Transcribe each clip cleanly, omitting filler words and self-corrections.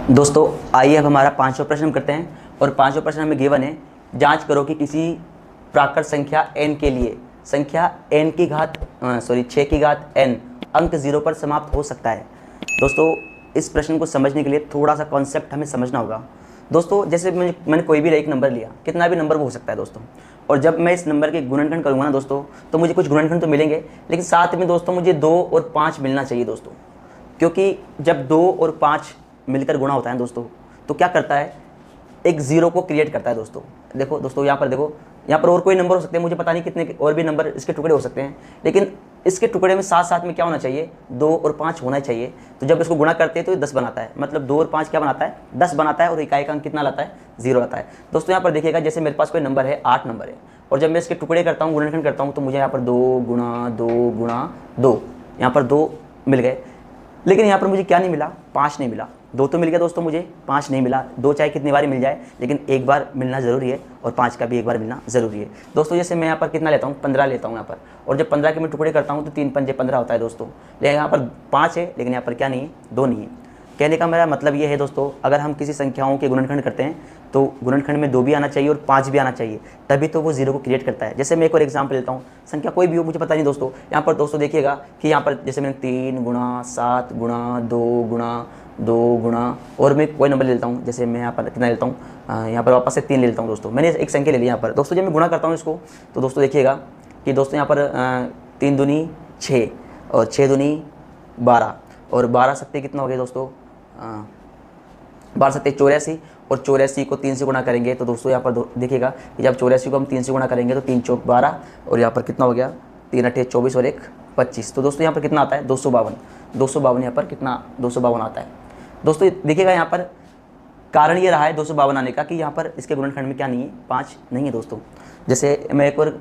दोस्तों आइए अब हमारा पांचवा प्रश्न करते हैं और पांचवा प्रश्न हमें गिवन है, जांच करो कि किसी प्राकृत संख्या n के लिए संख्या n की घात 6 की घात n अंक 0 पर समाप्त हो सकता है। दोस्तों इस प्रश्न को समझने के लिए थोड़ा सा कॉन्सेप्ट हमें समझना होगा। दोस्तों जैसे मैंने कोई भी एक नंबर लिया, कितना भी नंबर वो हो सकता है दोस्तों, और जब मैं इस नंबर के गुणनखंड करूँगा ना दोस्तों, तो मुझे कुछ गुणनखंड तो मिलेंगे, लेकिन साथ में दोस्तों मुझे 2 और 5 मिलना चाहिए दोस्तों, क्योंकि जब 2 और 5 मिलकर गुणा होता है दोस्तों तो क्या करता है, एक जीरो को क्रिएट करता है दोस्तों। देखो दोस्तों यहाँ पर देखो, यहाँ पर और कोई नंबर हो सकते हैं, मुझे पता नहीं कितने और भी नंबर इसके टुकड़े हो सकते हैं, लेकिन इसके टुकड़े में साथ साथ में क्या होना चाहिए, 2 और 5 होना चाहिए। तो जब इसको गुणा करते हैं तो ये 10 बनाता है, मतलब 2 और 5 क्या बनाता है, 10 बनाता है, और इकाई का अंक कितना लाता है, 0 लाता है। दोस्तों यहाँ पर देखिएगा, जैसे मेरे पास कोई नंबर है, 8 नंबर है, और जब मैं इसके टुकड़े करता हूँ, गुणनखंड करता हूँ, तो मुझे यहाँ पर 2 गुणा 2 गुणा 2, यहाँ पर 2 मिल गए, लेकिन यहाँ पर मुझे क्या नहीं मिला, 5 नहीं मिला। 2 तो मिल गया दोस्तों, मुझे 5 नहीं मिला। 2 चाहे कितनी बार मिल जाए, लेकिन एक बार मिलना ज़रूरी है, और 5 का भी एक बार मिलना ज़रूरी है। दोस्तों जैसे मैं यहाँ पर कितना लेता हूँ, 15 लेता हूँ यहाँ पर, और जब 15 के मैं टुकड़े करता हूँ तो 3 पंजे 15 होता है दोस्तों। लेकिन यहाँ पर 5 है, लेकिन यहाँ पर क्या नहीं है, 2 नहीं है। कहने का मेरा मतलब ये है दोस्तों, अगर हम किसी संख्याओं के गुणनखंड करते हैं तो गुणनखंड में 2 भी आना चाहिए और 5 भी आना चाहिए, तभी तो वो 0 को क्रिएट करता है। जैसे मैं एक और एग्जांपल लेता हूँ, संख्या कोई भी हो, मुझे पता नहीं दोस्तों। यहाँ पर दोस्तों देखिएगा कि यहाँ पर जैसे मैंने 3 गुणा 7 गुणा 2 गुणा 2 गुणा, और मैं कोई नंबर ले लेता हूँ, जैसे मैं यहाँ पर कितना लेता हूँ, यहाँ पर वापस से 3 ले लेता हूँ दोस्तों। मैंने एक संख्या ले ली यहाँ पर दोस्तों, जब मैं गुणा करता हूँ इसको, तो दोस्तों देखिएगा कि दोस्तों यहाँ पर 3 दूनी 6 और 6 दूनी 12, और 12 सत्ते कितना हो गया दोस्तों, 12 सत्ते 84, और 84 को 3 से गुणा करेंगे तो दोस्तों यहाँ पर देखिएगा कि जब 84 को हम 3 से गुणा करेंगे तो 3 चौक 12, और यहाँ पर कितना हो गया, 3 अठे 24 और 1 25। तो दोस्तों यहाँ पर कितना आता है, 252 यहाँ पर कितना, 252 आता है दोस्तों। देखिएगा यहाँ पर कारण ये रहा है 252 आने का कि यहाँ पर इसके गुणनखंड में क्या नहीं है, 5 नहीं है दोस्तों। जैसे मैं एक और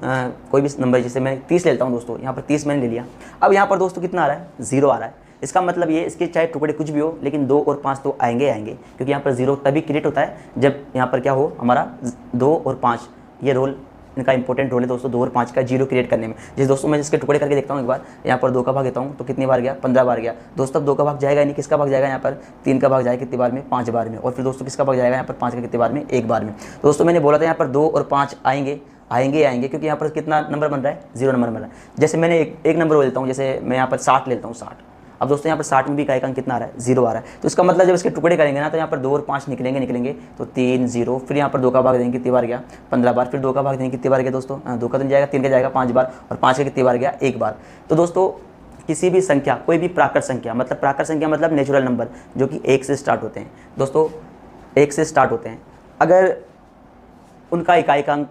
कोई भी नंबर, जैसे मैं 30 लेता हूँ दोस्तों, यहाँ पर 30 मैंने ले लिया। अब यहाँ पर दोस्तों कितना आ रहा है, 0 आ रहा है। इसका मतलब ये, इसके चाहे टुकड़े कुछ भी हो, लेकिन 2 और 5 तो आएंगे, क्योंकि यहाँ पर 0 तभी क्रिएट होता है जब यहाँ पर क्या हो, हमारा 2 और 5, ये रोल इनका इंपॉर्टेंट रोल है दोस्तों, 2 और 5 का 0 क्रिएट करने में। जैसे दोस्तों मैं इसके टुकड़े करके देखता हूँ एक बार, यहाँ पर 2 का भाग देता हूँ तो कितनी बार गया, 15 बार गया दोस्तों। अब 2 का भाग जाएगा नहीं, किसका भाग जाएगा, यहाँ पर 3 का भाग जाएगा कितनी बार में, 5 बार में, और फिर दोस्तों किसका भाग जाएगा यहाँ पर 5 का कितनी बार में, 1 बार में। तो दोस्तों मैंने बोला था यहाँ पर 2 और 5 आएंगे, क्योंकि यहाँ पर कितना नंबर बन रहा है, 0 नंबर बन रहा है। जैसे मैंने एक नंबर लेता हूँ, जैसे मैं यहाँ पर 60 लेता हूँ, 60। अब दोस्तों यहाँ पर 60 में भी इकाई का अंक कितना आ रहा है, 0 आ रहा है। तो इसका मतलब जब इसके टुकड़े करेंगे ना, तो यहाँ पर 2 और 5 निकलेंगे तो 3 0, फिर यहाँ पर 2 का भाग देंगे कितनी बार गया, 15 बार, फिर 2 का भाग देंगे कितनी बार गया दोस्तों, 2 का तो नहीं जाएगा, 3 का जाएगा 5 बार, और 5 का कितनी बार गया, 1 बार। तो दोस्तों किसी भी संख्या, कोई भी प्राकृत संख्या, मतलब प्राकृत संख्या मतलब नेचुरल नंबर जो कि 1 से स्टार्ट होते हैं दोस्तों, 1 से स्टार्ट होते हैं, अगर उनका इकाई का अंक,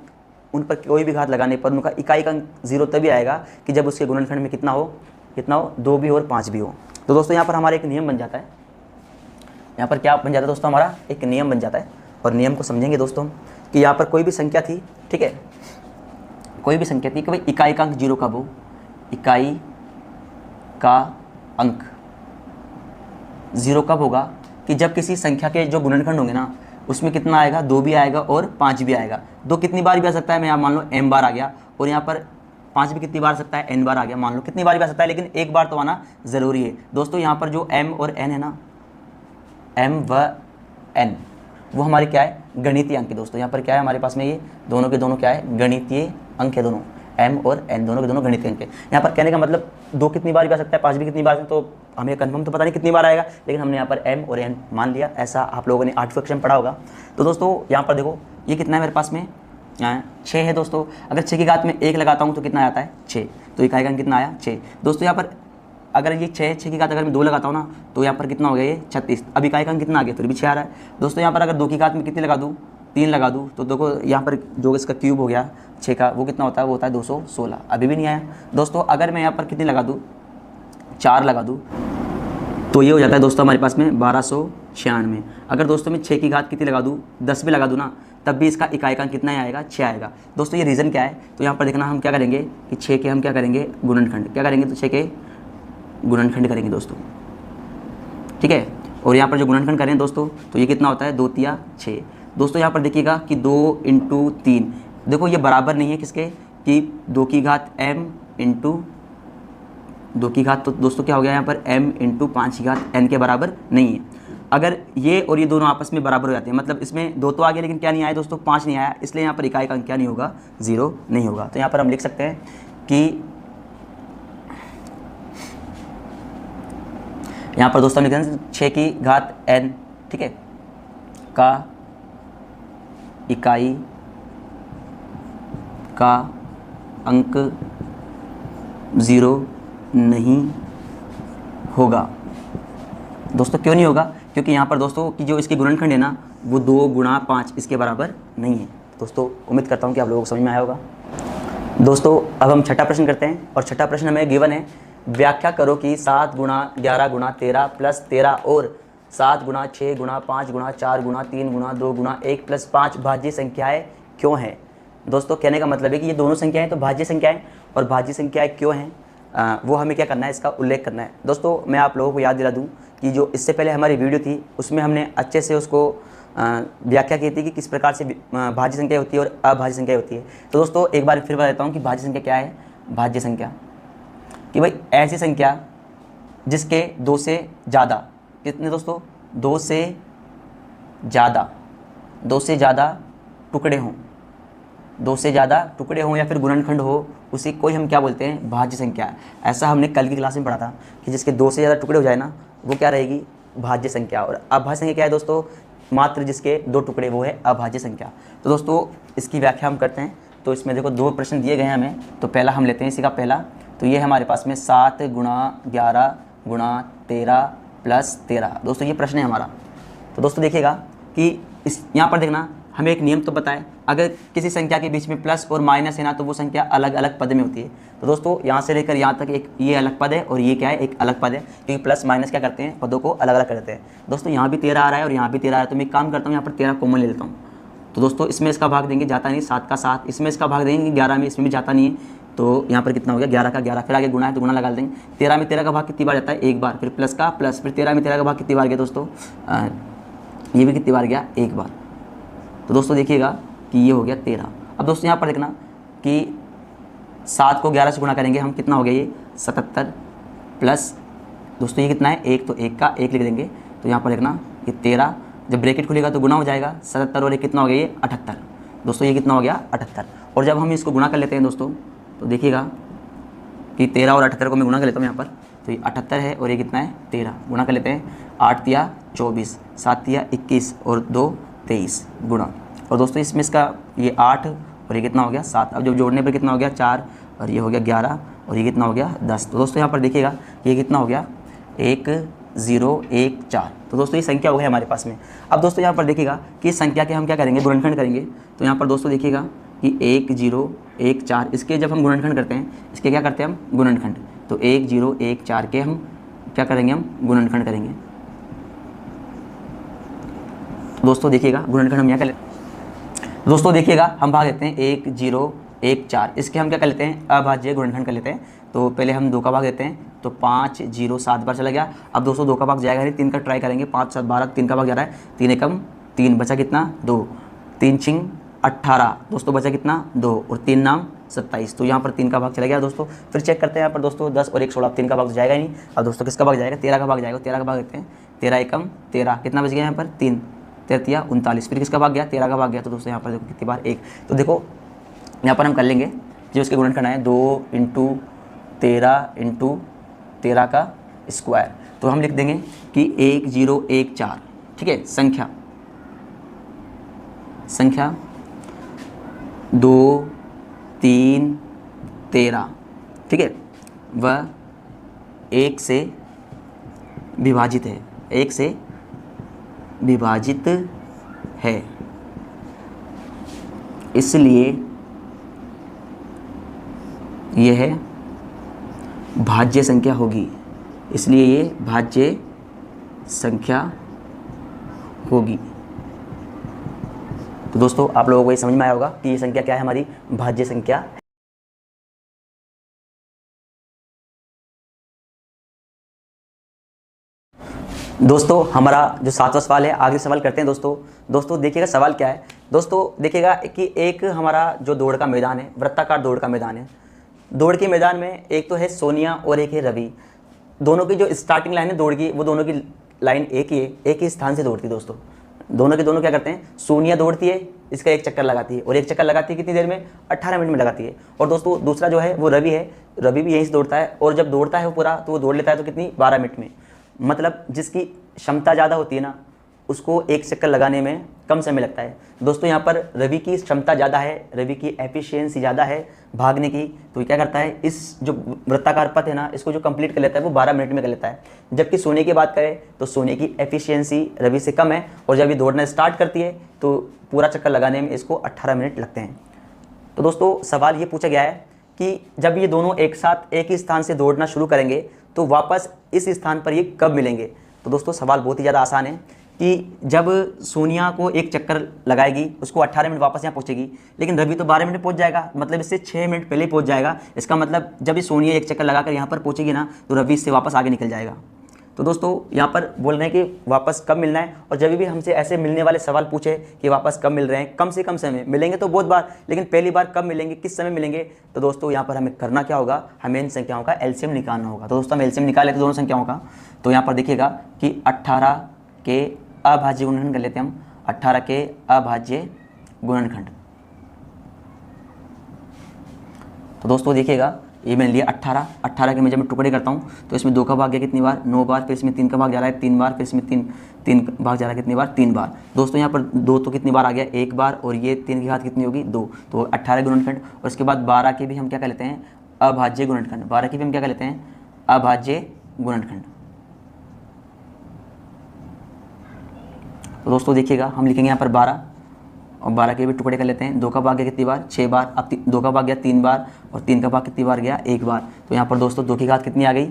उन पर कोई भी घात लगाने पर उनका इकाई का अंक 0 तभी आएगा कि जब उसके गुणनखंड में कितना हो, 2 भी हो और 5 भी हो। तो दोस्तों यहाँ पर हमारा एक नियम बन जाता है, यहाँ पर क्या बन जाता है दोस्तों, हमारा एक नियम बन जाता है, और नियम को समझेंगे दोस्तों कि यहाँ पर कोई भी संख्या थी, ठीक है, कोई भी संख्या थी कि भाई इकाई का अंक 0 कब हो, इकाई का अंक 0 कब होगा, कि जब किसी संख्या के जो गुणनखंड होंगे ना, उसमें कितना आएगा, 2 भी आएगा और 5 भी आएगा। 2 कितनी बार भी आ सकता है, मैं यहाँ मान लो m बार आ गया, और यहाँ पर 5 भी कितनी बार आ सकता है, n बार आ गया, मान लो कितनी बार भी आ सकता है, लेकिन एक बार तो आना ज़रूरी है दोस्तों। यहाँ पर जो m और n है ना, m व n, वो हमारे क्या है, गणितीय अंक है दोस्तों। यहाँ पर क्या है हमारे पास में, ये दोनों के दोनों क्या है, गणितीय अंक है दोनों, m और n दोनों के दोनों गणितीय अंक है। यहाँ पर कहने का मतलब 2 कितनी बार भी आ सकता है, 5 भी कितनी बार, तो हमें कंफर्म तो पता नहीं कितनी बार आएगा, लेकिन हमने यहाँ पर m और n मान लिया। ऐसा आप लोगों ने 8वीं कक्षा में पढ़ा होगा। तो दोस्तों यहाँ पर देखो, ये कितना है मेरे पास में, 6 है दोस्तों। अगर 6 की घात में 1 लगाता हूँ तो कितना आता है, 6, तो इकाई का अंक कितना आया, 6 दोस्तों। यहाँ पर अगर ये 6 की घात अगर मैं 2 लगाता हूँ ना, तो यहाँ पर कितना हो गया, ये 36। अब इकाई का अंक कितना आ गया, तो भी 6 आ रहा है दोस्तों। यहाँ पर अगर 2 की घात में कितनी लगा दूँ, 3 लगा दूँ, तो देखो यहाँ पर जो इसका क्यूब हो गया 6 का, वो कितना होता है, वो होता है 216, अभी भी नहीं आया दोस्तों। अगर मैं यहाँ पर कितनी लगा दूँ, 4 लगा दूँ, तो ये हो जाता है दोस्तों हमारे पास में 1296। अगर दोस्तों मैं 6 की घात कितनी लगा दूँ, 10 भी लगा दूँ ना, तब भी इसका इकाई का कितना ही आएगा, 6 आएगा दोस्तों। ये रीज़न क्या है, तो यहाँ पर देखना, हम क्या करेंगे कि 6 के हम क्या करेंगे, गुणनखंड क्या करेंगे, तो 6 के गुणनखंड करेंगे दोस्तों, ठीक है। और यहाँ पर जो गुणनखंड करें दोस्तों, तो ये कितना होता है, 2 तिया 6 दोस्तों। यहाँ पर देखिएगा कि 2 × 3, देखो ये बराबर नहीं है किसके, कि 2 की घात m × 2 की घात, तो दोस्तों क्या हो गया यहाँ पर m × 5 की घात n के बराबर नहीं है। अगर ये और ये दोनों आपस में बराबर हो जाते हैं, मतलब इसमें 2 तो आ गया लेकिन क्या नहीं आया दोस्तों, 5 नहीं आया, इसलिए यहाँ पर इकाई का अंक क्या नहीं होगा, 0 नहीं होगा। तो यहाँ पर हम लिख सकते हैं कि यहाँ पर दोस्तों हम लिख हैं 6 की घात n, ठीक है, का इकाई का अंक 0 नहीं होगा। दोस्तों क्यों नहीं होगा, क्योंकि यहाँ पर दोस्तों कि जो इसकी गुणनखंड है ना वो 2 गुणा 5 इसके बराबर नहीं है। दोस्तों उम्मीद करता हूँ कि आप लोगों को समझ में आया होगा। दोस्तों अब हम छठा प्रश्न करते हैं और छठा प्रश्न हमें गिवन है, व्याख्या करो कि 7 गुणा 11 गुणा 13 प्लस 13 और 7 गुणा 6 गुणा 5 गुणा 4 गुणा 3 गुणा 2 गुणा 1 प्लस 5 भाज्य संख्याएँ क्यों हैं। दोस्तों कहने का मतलब है कि ये दोनों संख्याएँ तो भाज्य संख्याएँ, और भाज्य संख्याएँ क्यों हैं वो हमें क्या करना है, इसका उल्लेख करना है। दोस्तों मैं आप लोगों को याद दिला दूं कि जो इससे पहले हमारी वीडियो थी उसमें हमने अच्छे से उसको व्याख्या की थी कि किस प्रकार से भाज्य संख्या होती है और अभाज्य संख्या होती है। तो दोस्तों एक बार फिर बता देता हूँ कि भाज्य संख्या क्या है। भाज्य संख्या कि भाई ऐसी संख्या जिसके 2 से ज़्यादा, कितने दोस्तों, 2 से ज़्यादा टुकड़े हों, 2 से ज़्यादा टुकड़े हों या फिर गुणनखंड हो, उसी को ही हम क्या बोलते हैं, भाज्य संख्या। ऐसा हमने कल की क्लास में पढ़ा था कि जिसके 2 से ज़्यादा टुकड़े हो जाए ना वो क्या रहेगी, भाज्य संख्या। और अभाज्य संख्या क्या है दोस्तों, मात्र जिसके 2 टुकड़े वो है अभाज्य संख्या। तो दोस्तों इसकी व्याख्या हम करते हैं। तो इसमें देखो 2 प्रश्न दिए गए हैं हमें, तो पहला हम लेते हैं इसी का पहला। तो ये हमारे पास में 7 गुणा 11 गुणा 13 प्लस 13। दोस्तों ये प्रश्न है हमारा। तो दोस्तों देखिएगा कि इस यहाँ पर देखना हमें एक नियम तो बताए, अगर किसी संख्या के बीच में प्लस और माइनस है ना तो वो संख्या अलग अलग पद में होती है। तो दोस्तों यहाँ से लेकर यहाँ तक एक ये अलग पद है और ये क्या है, एक अलग पद है, क्योंकि प्लस माइनस क्या करते हैं, पदों को अलग अलग कर देते हैं। दोस्तों यहाँ भी 13 आ रहा है और यहाँ भी 13 आ रहा है, तो मैं एक काम करता हूँ, यहाँ पर 13 कॉमन ले लेता हूँ। तो दोस्तों इसमें इसका भाग देंगे, जाता नहीं, 7 का 7, इसमें इसका भाग देंगे 11 में, इसमें भी जाता नहीं है, तो यहाँ पर कितना हो गया, 11 का 11, फिर आगे गुणा है तो गुणा लगा देंगे। 13 में 13 का भाग कितनी बार जाता है, एक बार, फिर प्लस का प्लस, फिर 13 में 13 का भाग कितनी बार गया दोस्तों, ये भी कितनी बार गया, एक बार। तो दोस्तों देखिएगा कि ये हो गया 13। अब दोस्तों यहाँ पर देखना कि 7 को 11 से गुणा करेंगे हम, कितना हो गया ये 77 प्लस दोस्तों ये कितना है, एक, तो एक का 1 लिख देंगे। तो यहाँ पर देखना ये 13, जब ब्रैकेट खुलेगा तो गुना हो जाएगा, 77 और 1 कितना हो गया, ये 78। दोस्तों ये कितना हो गया, 78। और जब हम इसको गुणा कर लेते हैं दोस्तों तो देखिएगा कि 13 और 78 को मैं गुणा कर लेता हूँ यहाँ पर, तो ये 78 है और ये कितना है 13, गुणा कर लेते हैं, 8 तिया 24, 7 तिया 21 और 2 23 गुणा। और दोस्तों इसमें इसका ये 8 और ये कितना हो गया 7, अब जब जोड़ने पर कितना हो गया 4 और ये हो गया 11 और ये कितना हो गया 10। तो दोस्तों यहाँ पर देखिएगा ये कितना हो गया 1014। तो दोस्तों ये संख्या हो गई हमारे पास में। अब दोस्तों यहाँ पर देखिएगा कि इस संख्या के हम क्या करेंगे, गुणनखंड करेंगे। तो यहाँ पर दोस्तों देखिएगा कि 1014, इसके जब हम गुणनखंड करते हैं, इसके क्या करते हैं हम, गुणनखंड। तो 1014 के हम क्या करेंगे, हम गुणनखंड करेंगे। दोस्तों देखिएगा गुणनखंड हम यहाँ कर लेते, दोस्तों देखिएगा हम भाग लेते हैं 1014, इसके हम क्या कर लेते हैं, अभाज्य गुणनखंड कर लेते हैं। तो पहले हम 2 का भाग देते हैं, तो 5 0 7 बार चला गया। अब दोस्तों 2 का भाग जाएगा नहीं, 3 का ट्राई करेंगे, 5 7 12, 3 का भाग जा रहा है, 3 एकम 3, बचा कितना 2, 3 छिंग 18, दोस्तों बचा कितना 2 और 3 नाम 27। तो यहाँ पर 3 का भाग चला गया दोस्तों। फिर चेक करते हैं यहाँ पर दोस्तों 10 और 1 16, 3 का भाग तो जाएगा ही नहीं। अब दोस्तों किसका भाग जाएगा, 13 का भाग जाएगा, 13 का भाग देते हैं, 13 एकम 13, कितना बच गया यहाँ पर 3, 13 39, फिर किसका भाग गया, 13 का भाग गया। तो दोस्तों यहाँ पर देखो कितनी बार 1। तो देखो यहाँ पर हम कर लेंगे जो उसके गुणनखंड है 2 × 13 × 13 का स्क्वायर। तो हम लिख देंगे कि 1014, ठीक है, संख्या 2 3 13, ठीक है, वह 1 से विभाजित है, 1 से विभाजित है, इसलिए यह भाज्य संख्या होगी, इसलिए ये भाज्य संख्या होगी। तो दोस्तों आप लोगों को ये समझ में आया होगा कि ये संख्या क्या है, हमारी भाज्य संख्या है। दोस्तों हमारा जो 7वां सवाल है, आगे सवाल करते हैं दोस्तों देखिएगा सवाल क्या है। दोस्तों देखिएगा कि एक हमारा जो दौड़ का मैदान है, वृत्ताकार दौड़ का मैदान है। दौड़ के मैदान में एक तो है सोनिया और एक है रवि। दोनों की जो स्टार्टिंग लाइन है दौड़ की, वो दोनों की लाइन एक ही स्थान से दौड़ती है दोस्तों। दोनों के दोनों क्या करते हैं, सोनिया दौड़ती है, इसका एक चक्कर लगाती है, और एक चक्कर लगाती है कितनी देर में, 18 मिनट में लगाती है। और दोस्तों दूसरा जो है वो रवि है, रवि भी यहीं से दौड़ता है, और जब दौड़ता है वो पूरा तो वो दौड़ लेता है तो कितनी, 12 मिनट में। मतलब जिसकी क्षमता ज़्यादा होती है ना, उसको एक चक्कर लगाने में कम समय लगता है। दोस्तों यहाँ पर रवि की क्षमता ज़्यादा है, रवि की एफिशिएंसी ज़्यादा है भागने की, तो ये क्या करता है, इस जो वृत्ताकार पथ है ना, इसको जो कंप्लीट कर लेता है वो 12 मिनट में कर लेता है। जबकि सोने की बात करें तो सोने की एफिशिएंसी रवि से कम है, और जब ये दौड़ना स्टार्ट करती है तो पूरा चक्कर लगाने में इसको 18 मिनट लगते हैं। तो दोस्तों सवाल ये पूछा गया है कि जब ये दोनों एक साथ एक ही स्थान से दौड़ना शुरू करेंगे तो वापस इस स्थान पर ये कब मिलेंगे। तो दोस्तों सवाल बहुत ही ज़्यादा आसान है कि जब सोनिया को एक चक्कर लगाएगी, उसको 18 मिनट वापस यहाँ पहुँचेगी, लेकिन रवि तो 12 मिनट में पहुँच जाएगा, मतलब इससे 6 मिनट पहले ही पहुँच जाएगा। इसका मतलब जब ये सोनिया एक चक्कर लगाकर यहाँ पर पहुँचेगी ना, तो रवि इससे वापस आगे निकल जाएगा। तो दोस्तों यहाँ पर बोल रहे हैं कि वापस कब मिलना है, और जब भी हमसे ऐसे मिलने वाले सवाल पूछे कि वापस कब मिल रहे हैं, कम से कम समय मिलेंगे तो बहुत बार, लेकिन पहली बार कब मिलेंगे, किस समय मिलेंगे, तो दोस्तों यहाँ पर हमें करना क्या होगा, हमें इन संख्याओं का एलसीएम निकालना होगा। तो दोस्तों हम एलसीएम निकाल लेते दोनों संख्याओं का। तो यहाँ पर देखिएगा कि 18 के अभाज्य गुणनखंड कर लेते हैं हम, 18 के अभाज्य गुणनखंड। तो दोस्तों देखिएगा ये मैंने लिया 18 के मैं जब मैं टुकड़े करता हूँ तो इसमें 2 का भाग गया कितनी बार, 9 बार, फिर इसमें 3 का भाग जा रहा है 3 बार, फिर इसमें 3 भाग जा रहा है कितनी बार, 3 बार। दोस्तों यहाँ पर 2 तो कितनी बार आ गया, 1 बार, और ये 3 की घात कितनी होगी, 2, तो 18 गुणनखंड। और उसके बाद 12 के भी हम क्या कर लेते हैं, अभाज्य गुणनखंड। 12 के भी हम क्या कर लेते हैं, अभाज्य गुणनखंड। तो दोस्तों देखिएगा हम लिखेंगे यहाँ पर 12, और 12 के भी टुकड़े कर लेते हैं। 2 का भाग गया कितनी बार, 6 बार, अब 2 का भाग गया 3 बार, और 3 का भाग कितनी बार गया, 1 बार। तो यहाँ पर दोस्तों 2 की घात कितनी आ गई,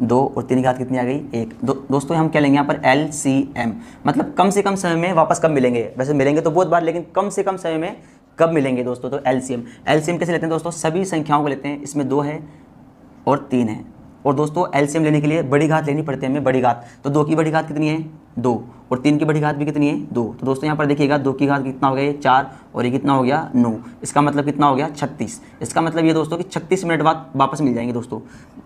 2, और 3 की घात कितनी आ गई, 1। दोस्तों हम क्या लेंगे यहाँ पर LCM, मतलब कम से कम समय में वापस कब मिलेंगे। वैसे मिलेंगे तो बहुत बार, लेकिन कम से कम समय में कब मिलेंगे दोस्तों। तो LCM कैसे लेते हैं दोस्तों, सभी संख्याओं को लेते हैं, इसमें 2 है और 3 है। और दोस्तों LCM लेने के लिए बड़ी घात लेनी पड़ती है हमें, बड़ी घात। तो 2 की बड़ी घात कितनी है, 2, और 3 की बड़ी घात भी कितनी है, 2। तो दोस्तों यहाँ पर देखिएगा 2 की घात कितना हो गया, 4, और ये कितना हो गया, 9। इसका मतलब कितना हो गया, 36। इसका मतलब ये दोस्तों कि 36 मिनट बाद वापस मिल जाएंगे दोस्तों।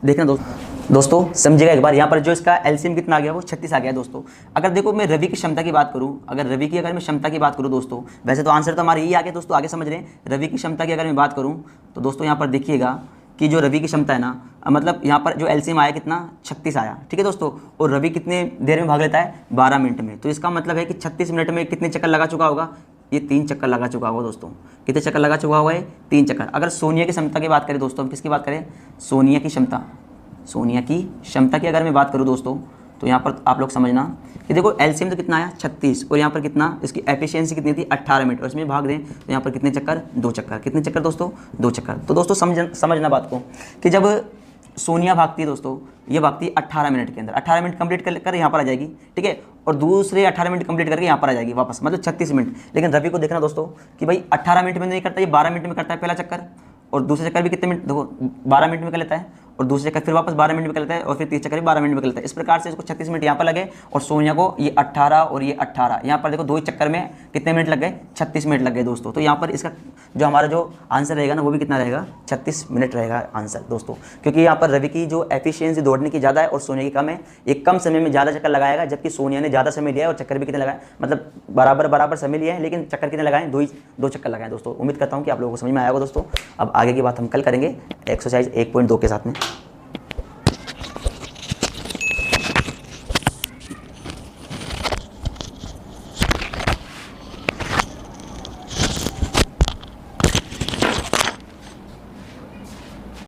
देखना दोस्तों समझिएगा एक बार, यहाँ पर जो इसका LCM कितना आ गया, वो 36 आ गया दोस्तों। अगर देखो मैं रवि की क्षमता की बात करूँ, अगर रवि की मैं क्षमता की बात करूँ दोस्तों, वैसे तो आंसर तो हमारा यही आ गया दोस्तों, आगे समझ रहे हैं। रवि की क्षमता की अगर मैं बात करूँ तो दोस्तों यहाँ पर देखिएगा कि जो रवि की क्षमता है ना, मतलब यहाँ पर जो LCM आया कितना, 36 आया, ठीक है दोस्तों। और रवि कितने देर में भाग लेता है, 12 मिनट में। तो इसका मतलब है कि 36 मिनट में कितने चक्कर लगा चुका होगा, ये 3 चक्कर लगा चुका होगा दोस्तों। कितने चक्कर लगा चुका हुआ है, 3 चक्कर। अगर सोनिया की क्षमता की बात करें दोस्तों, हम किसकी बात करें, सोनिया की क्षमता की अगर मैं बात करूँ दोस्तों, तो यहाँ पर आप लोग समझना कि देखो LCM तो कितना आया, 36, और यहाँ पर कितना, इसकी एफिशिएंसी कितनी थी, 18 मिनट, और इसमें भाग दें तो यहाँ पर कितने चक्कर, 2 चक्कर। कितने चक्कर दोस्तों, 2 चक्कर। तो दोस्तों समझना बात को कि जब सोनिया भागती है दोस्तों, ये भागती है 18 मिनट के अंदर, 18 मिनट कंप्लीट कर यहाँ पर आ जाएगी, ठीक है, और दूसरे 18 मिनट कंप्लीट करके यहाँ पर आ जाएगी वापस, मतलब 36 मिनट। लेकिन रवि को देखना दोस्तों कि भाई 18 मिनट में नहीं करता, ये 12 मिनट में करता है पहला चक्कर, और दूसरे चक्कर भी कितने मिनट, देखो 12 मिनट में कर लेता है, और दूसरे चक्कर फिर वापस 12 मिनट में कर लेता है, और फिर तीसरे चक्कर भी 12 मिनट में कर लेता है। इस प्रकार से इसको 36 मिनट यहाँ पर लगे, और सोनिया को ये 18 और ये 18, यहाँ पर देखो 2 चक्कर में कितने मिनट लग गए, 36 मिनट लग गए दोस्तों। तो यहाँ पर इसका जो हमारा जो आंसर रहेगा ना, वो भी कितना रहेगा, 36 मिनट रहेगा आंसर दोस्तों। क्योंकि यहाँ पर रवि की जो एफिशिएंसी दौड़ने की ज़्यादा है और सोनिया की कम है, एक कम समय में ज़्यादा चक्कर लगाएगा, जबकि सोनिया ने ज़्यादा समय लिया है और चक्कर भी कितने लगाए, मतलब बराबर समय लिया है, लेकिन चक्कर कितने लगाए, 2 चक्कर लगाए दोस्तों। उम्मीद करता हूँ कि आप लोगों को समझ में आया होगा दोस्तों। अब आगे की बात हम कल करेंगे एक्सरसाइज 1.2 के साथ में।